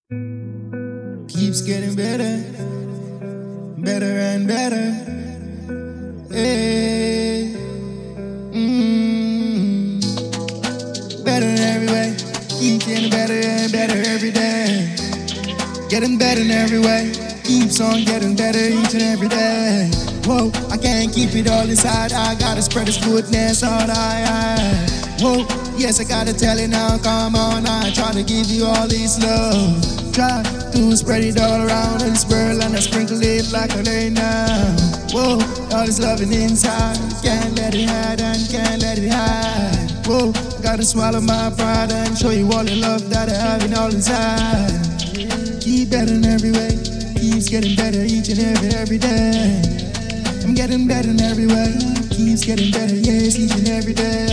Keeps getting better, better and better. Hey, better in every way. Keeps getting better and better every day. Getting better in every way. Keeps on getting better each and every day. Whoa, I can't keep it all inside. I gotta spread His goodness all I. Whoa, yes, I gotta tell it now. Come on, I try to give you all this love. Try to spread it all around and swirl and I sprinkle it like a rain now. Whoa, all this loving inside. Can't let it hide and can't let it hide. Whoa, gotta swallow my pride and show you all the love that I have in all inside. Keep better in every way. Keeps getting better each and every day. I'm getting better in every way. Keeps getting better, yes, each and every day.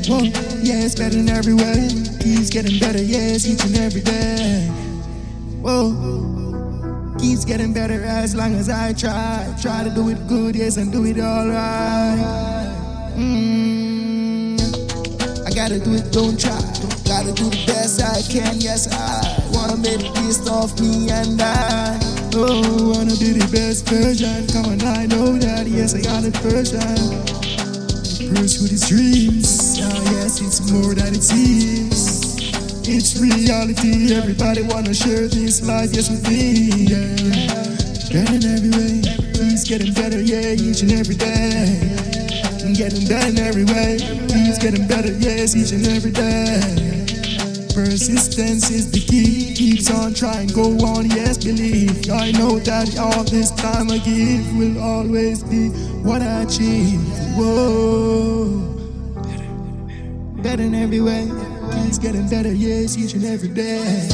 Whoa, yes, better in every way. Keeps getting better, yes, each and every day. Whoa, keeps getting better as long as I try. Try to do it good, yes, and do it all right. I gotta do it, don't try. Gotta do the best I can, yes, I wanna make the best of me and I. Oh, wanna be the best version. Come on, I know that, yes, I got a version. Pursue these dreams, oh yes, it's more than it seems. It's reality, everybody wanna share this life, yes, with me, yeah. Better in every way, keeps getting better, yeah, each and every day. I'm getting better in every way, keeps getting better, yes, each and every day. Persistence is the key, keeps on trying, go on, yes, believe. I know that all this time I give will always be what I achieve. Whoa, better in every way, keeps getting better, yes, each and every day.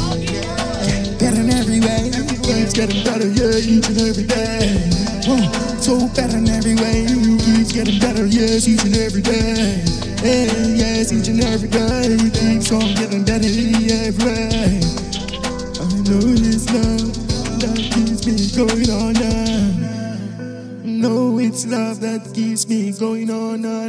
Better in every way, keeps getting better, yeah, each and every day. Whoa, so better in every way, keeps getting better, yes, each and every day. Hey, yes, each and every day, keeps on getting better every way. I know it's love that keeps me going on now. No, it's love that keeps me going on now.